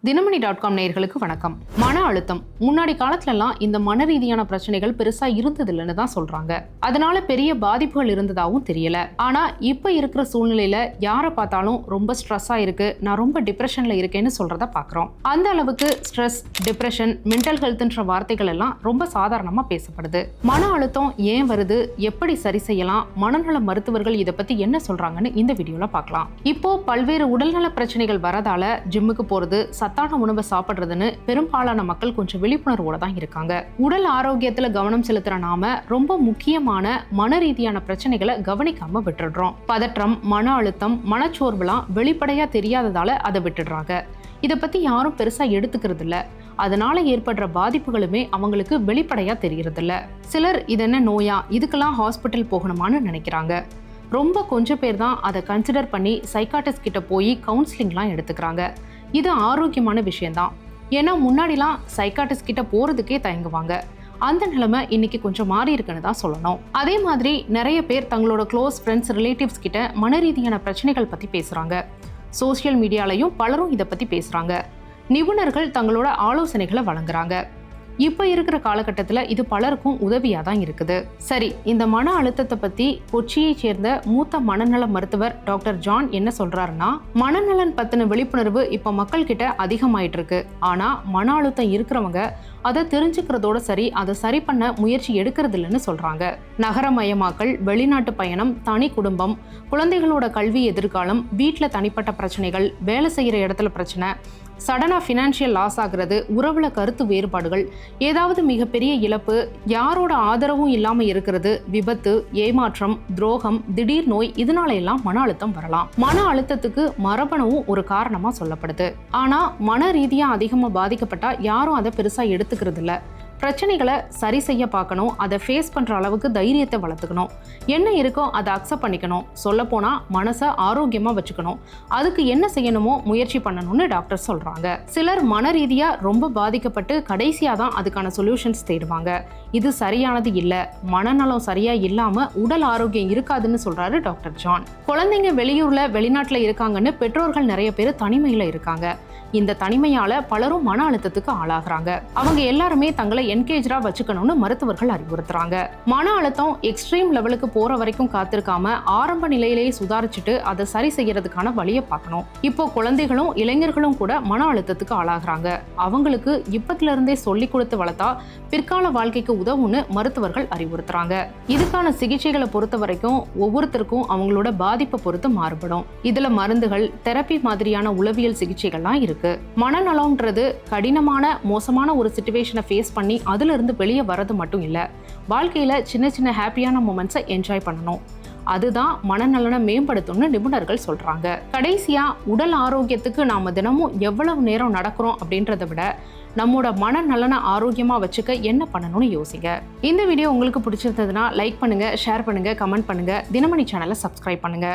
தினமணி.com நேயர்களுக்கு வணக்கம். மன அழுத்தம் முன்னாடி காலத்துலலாம் இந்த மன ரீதியான பிரச்சனைகள் பெருசா இருந்ததில்லைன்னு தான் சொல்றாங்க. அதனால பெரிய பாதிப்புகள் இருந்ததாகவும் தெரியல. ஆனா இப்ப இருக்கிற சூழ்நிலையில யாரை பார்த்தாலும் ரொம்ப ஸ்ட்ரெஸ்ஸா இருக்கு, நான் ரொம்ப டிப்ரெஷன்ல இருக்கேன்னு சொல்றத பாக்குறோம். அந்த அளவுக்கு ஸ்ட்ரெஸ், டிப்ரெஷன், மென்டல் ஹெல்த்ன்ற வார்த்தைகள் எல்லாம் ரொம்ப சாதாரணமா பேசப்படுது. மன அழுத்தம் ஏன் வருது, எப்படி சரி செய்யலாம், மனநல மருத்துவர்கள் இதை பத்தி என்ன சொல்றாங்கன்னு இந்த வீடியோல பார்க்கலாம். இப்போ பல்வேறு உடல்நல பிரச்சனைகள் வரதால ஜிம்முக்கு போறது, சத்தான உணவை சாப்பிடுறதுன்னு பெரும்பாலான மக்கள் கொஞ்சம் விழிப்புணர்வோட தான் இருக்காங்க. உடல் ஆரோக்கியத்துல கவனம் செலுத்துற நாம ரொம்ப முக்கியமான மன ரீதியான பிரச்சனைகளை கவனிக்காம விட்டுடுறோம். பதற்றம், மன அழுத்தம், மனச்சோர்வுலாம் வெளிப்படையா தெரியாததால அதை விட்டுடுறாங்க. இதை பத்தி யாரும் பெருசா எடுத்துக்கிறது இல்ல. அதனால ஏற்படுற பாதிப்புகளுமே அவங்களுக்கு வெளிப்படையா தெரியறது இல்ல. சிலர் இது என்ன நோயா, இதுக்கெல்லாம் ஹாஸ்பிட்டல் போகணுமான்னு நினைக்கிறாங்க. ரொம்ப கொஞ்சம் பேர் தான் அதை கன்சிடர் பண்ணி சைக்காட்டிஸ்ட் கிட்ட போய் கவுன்சிலிங்லாம் எடுத்துக்கிறாங்க. இது ஆரோக்கியமான விஷயம்தான். ஏன்னா முன்னாடிலாம் சைக்காட்டிஸ்ட் கிட்ட போறதுக்கே தயங்குவாங்க. அந்த நிலைமை இன்னைக்கு கொஞ்சம் மாறி இருக்குன்னு தான் சொல்லணும். அதே மாதிரி நிறைய பேர் தங்களோட க்ளோஸ் ஃப்ரெண்ட்ஸ், ரிலேட்டிவ்ஸ் கிட்ட மன ரீதியான பிரச்சனைகள் பத்தி பேசுறாங்க. சோசியல் மீடியாலையும் பலரும் இதை பத்தி பேசுறாங்க. நிபுணர்கள் தங்களோட ஆலோசனைகளை வழங்குறாங்க. இப்ப இருக்கிற காலகட்டத்துல இது பலருக்கும் உதவியா தான் இருக்குது. சரி, இந்த மன அழுத்தத்தை பத்தி கொச்சியை சேர்ந்த மூத்த மனநல மருத்துவர் டாக்டர் ஜான் என்ன சொல்றாருன்னா, மனநலன் பத்தின விழிப்புணர்வு இப்ப மக்கள் கிட்ட அதிகமாயிட்டு இருக்கு. ஆனா மன அழுத்தம் இருக்கிறவங்க அதை தெரிஞ்சுக்கிறதோட சரி, அதை சரி பண்ண முயற்சி எடுக்கிறது இல்லைன்னு சொல்றாங்க. நகரமயமாக்கல், வெளிநாட்டு பயணம், தனி குடும்பம், குழந்தைகளோட கல்வி எதிர்காலம், வீட்டுல தனிப்பட்ட பிரச்சனைகள், வேலை செய்யற இடத்துல பிரச்சனை, சடனா ஃபினான்ஷியல் லாஸ் ஆகிறது, உறவுல கருத்து வேறுபாடுகள், ஏதாவது மிகப்பெரிய இழப்பு, யாரோட ஆதரவும் இல்லாம இருக்கிறது, விபத்து, ஏமாற்றம், துரோகம், திடீர் நோய், இதனால எல்லாம் மன அழுத்தம் வரலாம். மன அழுத்தத்துக்கு மரபணுவும் ஒரு காரணமா சொல்லப்படுது. ஆனா மன ரீதியா அதிகமா பாதிக்கப்பட்டா யாரும் அதை பெருசா எடுத்துக்கிறது இல்ல. பிரச்சனைகளை சரி செய்ய பார்க்கணும். அதை ஃபேஸ் பண்ற அளவுக்கு தைரியத்தை வளர்த்துக்கணும். என்ன இருக்கோ அதை அக்செப்ட் பண்ணிக்கணும். சொல்ல போனா மனசை ஆரோக்கியமா வச்சுக்கணும். அதுக்கு என்ன செய்யணுமோ முயற்சி பண்ணணும்னு டாக்டர் சொல்றாங்க. சிலர் மன ரீதியா ரொம்ப பாதிக்கப்பட்டு கடைசியா தான் அதுக்கான சொல்யூஷன்ஸ் தேடுவாங்க. இது சரியானது இல்ல. மனநலம் சரியா இல்லாம உடல் ஆரோக்கியம் இருக்காதுன்னு சொல்றாரு டாக்டர் ஜான். குழந்தைங்க வெளியூர்ல, வெளிநாட்டுல இருக்காங்கன்னு பெற்றோர்கள் நிறைய பேர் தனிமையில இருக்காங்க. இந்த தனிமையால பலரும் மன அழுத்தத்துக்கு ஆளாகிறாங்க. அவங்க எல்லாருமே தங்களை என்கேஜரா வச்சுக்கணும்னு மருத்துவர்கள் அறிவுறுத்துறாங்க. மன அழுத்தம் எக்ஸ்ட்ரீம் லெவலுக்கு போற வரைக்கும் காத்திருக்காம ஆரம்ப நிலையிலேயே சுதாரிச்சுட்டு அதை சரி செய்யறதுக்கான வழியை பார்க்கணும். இப்போ குழந்தைகளும் இளைஞர்களும் கூட மன அழுத்தத்துக்கு ஆளாகிறாங்க. அவங்களுக்கு இப்பத்துல இருந்தே சொல்லி கொடுத்து வளர்த்தா பிற்கால வாழ்க்கைக்கு உதவும்னு மருத்துவர்கள் அறிவுறுத்துறாங்க. இதுக்கான சிகிச்சைகளை பொறுத்த வரைக்கும் ஒவ்வொருத்தருக்கும் அவங்களோட பாதிப்பை பொறுத்து மாறுபடும். இதுல மருந்துகள், தெரப்பி மாதிரியான உளவியல் சிகிச்சைகள்லாம் இருக்கு. மனநலம்ன்றது கடினமான, மோசமான ஒரு சிச்சுவேஷனை ஃபேஸ் பண்ணி அதுல இருந்து வெளியே வர்றது மட்டும் இல்ல. வாழ்க்கையில சின்ன சின்ன ஹாப்பியான மொமெண்ட்ஸை என்ஜாய் பண்ணணும். அதுதான் மனநலனை மேம்படுத்தும்னு நிபுணர்கள் சொல்றாங்க. கடைசியா, உடல் ஆரோக்கியத்துக்கு நாம தினமும் எவ்வளவு நேரம் நடக்கிறோம் அப்படின்றத விட நம்மோட மனநலனை ஆரோக்கியமா வச்சுக்க என்ன பண்ணணும்னு யோசிங்க. இந்த வீடியோ உங்களுக்கு பிடிச்சிருந்ததுன்னா லைக் பண்ணுங்க, ஷேர் பண்ணுங்க, கமெண்ட் பண்ணுங்க. தினமணி சேனலை சப்ஸ்கிரைப் பண்ணுங்க.